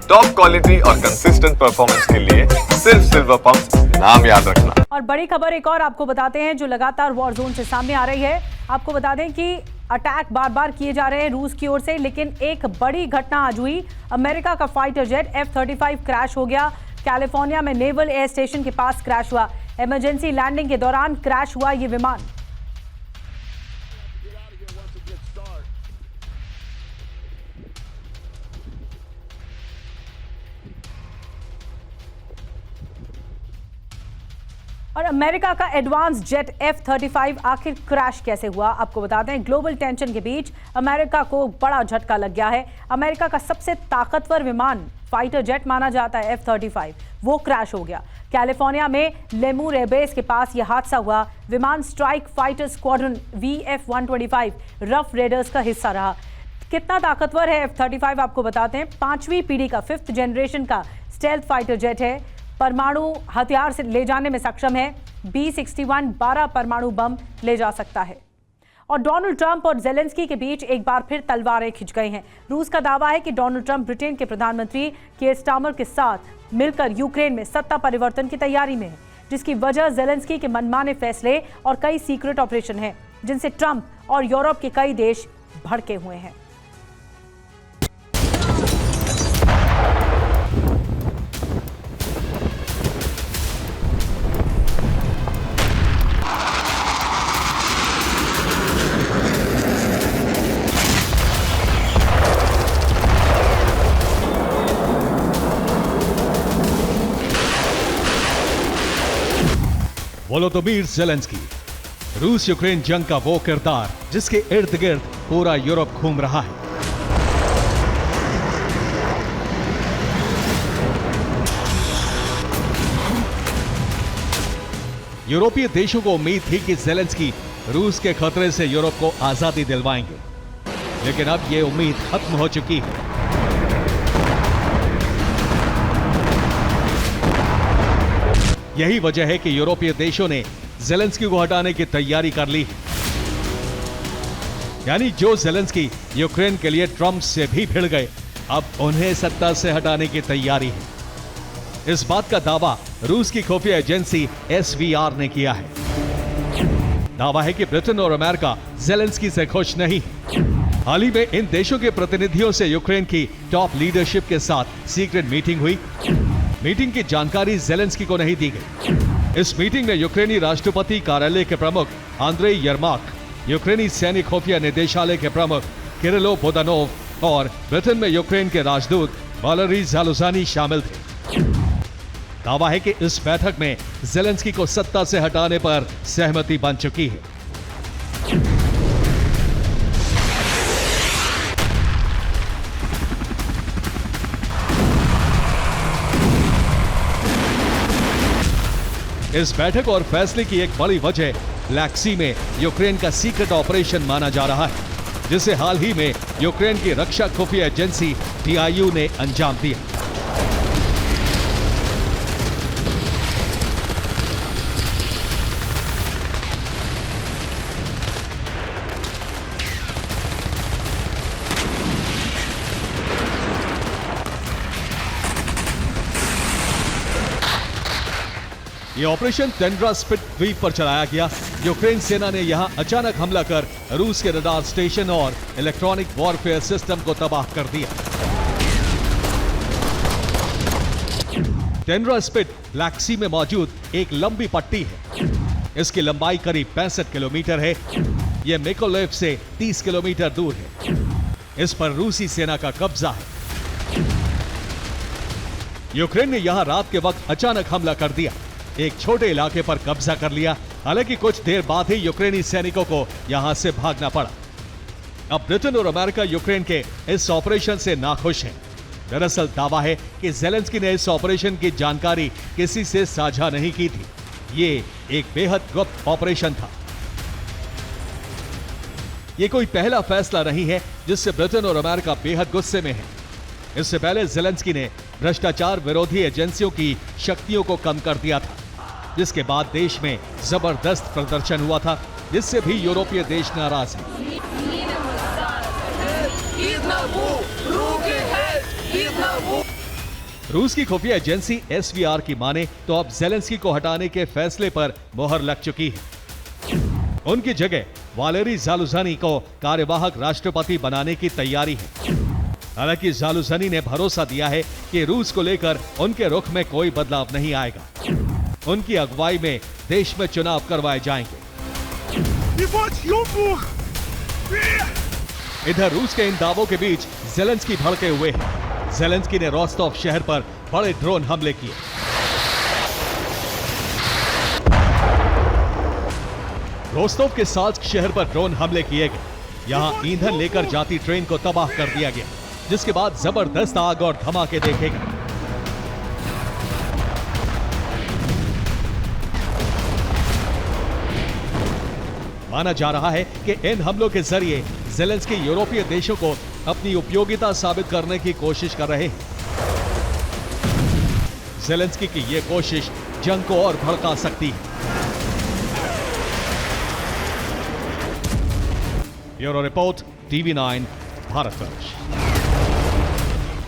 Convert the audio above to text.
Top quality और consistent performance के लिए सिर्फ सिल्वर पंप्स, नाम याद रखना। और बड़ी खबर एक और आपको बताते हैं जो लगातार वॉर जोन से सामने आ रही है। आपको बता दें कि अटैक बार बार किए जा रहे हैं रूस की ओर से, लेकिन एक बड़ी घटना आज हुई। अमेरिका का फाइटर जेट F-35 क्रैश हो गया। कैलिफोर्निया में नेवल एयर स्टेशन के पास क्रैश हुआ। इमरजेंसी लैंडिंग के दौरान क्रैश हुआ ये विमान। और अमेरिका का एडवांस जेट F-35 आखिर क्रैश कैसे हुआ, आपको बताते हैं। ग्लोबल टेंशन के बीच अमेरिका को बड़ा झटका लग गया है। अमेरिका का सबसे ताकतवर विमान फाइटर जेट माना जाता है F-35, वो क्रैश हो गया। कैलिफोर्निया में लेमूर एयरबेस के पास यह हादसा हुआ। विमान strike fighter squadron VF-125 rough readers का हिस्सा रहा। कितना ताकतवर है F-35 आपको बताते हैं। 5वीं पीढ़ी का 5th जनरेशन का स्टेल्थ फाइटर जेट है। परमाणु हथियार से ले जाने में सक्षम है। B-61 12 परमाणु बम ले जा सकता है। और डोनाल्ड ट्रंप और जेलेंस्की के बीच एक बार फिर तलवारें खिंच गई हैं। रूस का दावा है कि डोनाल्ड ट्रंप ब्रिटेन के प्रधानमंत्री कीर स्टारमर के साथ मिलकर यूक्रेन में सत्ता परिवर्तन की तैयारी में है, जिसकी वजह जेलेंस्की के मनमाने फैसले और कई सीक्रेट ऑपरेशन हैं, जिनसे ट्रंप और यूरोप के कई देश भड़के हुए हैं। वोलोदिमीर ज़ेलेंस्की, रूस यूक्रेन जंग का वो किरदार जिसके इर्द गिर्द पूरा यूरोप घूम रहा है। यूरोपीय देशों को उम्मीद थी कि ज़ेलेंस्की रूस के खतरे से यूरोप को आजादी दिलवाएंगे, लेकिन अब यह उम्मीद खत्म हो चुकी है। यही वजह है कि यूरोपीय देशों ने ज़ेलेंस्की को हटाने की तैयारी कर ली है। यानी जो ज़ेलेंस्की यूक्रेन के लिए ट्रंप से भी भिड़ गए, अब उन्हें सत्ता से हटाने की तैयारी है। इस बात का दावा रूस की खुफिया एजेंसी SVR ने किया है। दावा है कि ब्रिटेन और अमेरिका ज़ेलेंस्की से खुश नहीं। हाल ही में इन देशों के प्रतिनिधियों से यूक्रेन की टॉप लीडरशिप के साथ सीक्रेट मीटिंग हुई। मीटिंग की जानकारी ज़ेलेंस्की को नहीं दी गई। इस मीटिंग में यूक्रेनी राष्ट्रपति कार्यालय के प्रमुख आंद्रेई यरमाक, यूक्रेनी सैनिक खुफिया निदेशालय के प्रमुख किरिलो बोदानोव और ब्रिटेन में यूक्रेन के राजदूत वालेरी ज़ालुज़ानी शामिल थे। दावा है कि इस बैठक में ज़ेलेंस्की को सत्ता से हटाने पर सहमति बन चुकी है। इस बैठक और फैसले की एक बड़ी वजह ब्लैक सी में यूक्रेन का सीक्रेट ऑपरेशन माना जा रहा है, जिसे हाल ही में यूक्रेन की रक्षा खुफिया एजेंसी DIU ने अंजाम दिया। यह ऑपरेशन टेंड्रा स्पिट द्वीप पर चलाया गया। यूक्रेन सेना ने यहां अचानक हमला कर रूस के रडार स्टेशन और इलेक्ट्रॉनिक वॉरफेयर सिस्टम को तबाह कर दिया। टेंड्रा स्पिट ब्लैक सी में मौजूद एक लंबी पट्टी है। इसकी लंबाई करीब 65 किलोमीटर है। यह मिकोलेव से 30 किलोमीटर दूर है। इस पर रूसी सेना का कब्जा है। यूक्रेन ने यहां रात के वक्त अचानक हमला कर दिया, एक छोटे इलाके पर कब्जा कर लिया। हालांकि कुछ देर बाद ही यूक्रेनी सैनिकों को यहां से भागना पड़ा। अब ब्रिटेन और अमेरिका यूक्रेन के इस ऑपरेशन से नाखुश हैं। दरअसल दावा है कि ज़ेलेंस्की ने इस ऑपरेशन की जानकारी किसी से साझा नहीं की थी। ये एक बेहद गुप्त ऑपरेशन था। ये कोई पहला फैसला नहीं है जिससे ब्रिटेन और अमेरिका बेहद गुस्से में है। इससे पहले ज़ेलेंस्की ने भ्रष्टाचार विरोधी एजेंसियों की शक्तियों को कम कर दिया था, जिसके बाद देश में जबरदस्त प्रदर्शन हुआ था, जिससे भी यूरोपीय देश नाराज हैं। रूस की खुफिया एजेंसी SVR की माने तो अब जेलेंस्की को हटाने के फैसले पर मोहर लग चुकी है। उनकी जगह वालेरी ज़ालुझनी को कार्यवाहक राष्ट्रपति बनाने की तैयारी है। हालांकि ज़ालुझनी ने भरोसा दिया है कि रूस को लेकर उनके रुख में कोई बदलाव नहीं आएगा। उनकी अगुवाई में देश में चुनाव करवाए जाएंगे। इधर रूस के इन दावों के बीच जेलेंस्की भड़के हुए हैं। जेलेंस्की ने रोस्टोव शहर पर बड़े ड्रोन हमले किए। रोस्टोव के साल्स्क शहर पर ड्रोन हमले किए गए। यहां ईंधन लेकर जाती ट्रेन को तबाह कर दिया गया, जिसके बाद जबरदस्त आग और धमाके देखे गए। माना जा रहा है कि इन हमलों के जरिए जेलेंस्की यूरोपीय देशों को अपनी उपयोगिता साबित करने की कोशिश कर रहे हैं। जेलेंस्की की यह कोशिश जंग को और भड़का सकती है। Bureau report, TV9 Bharatvarsh.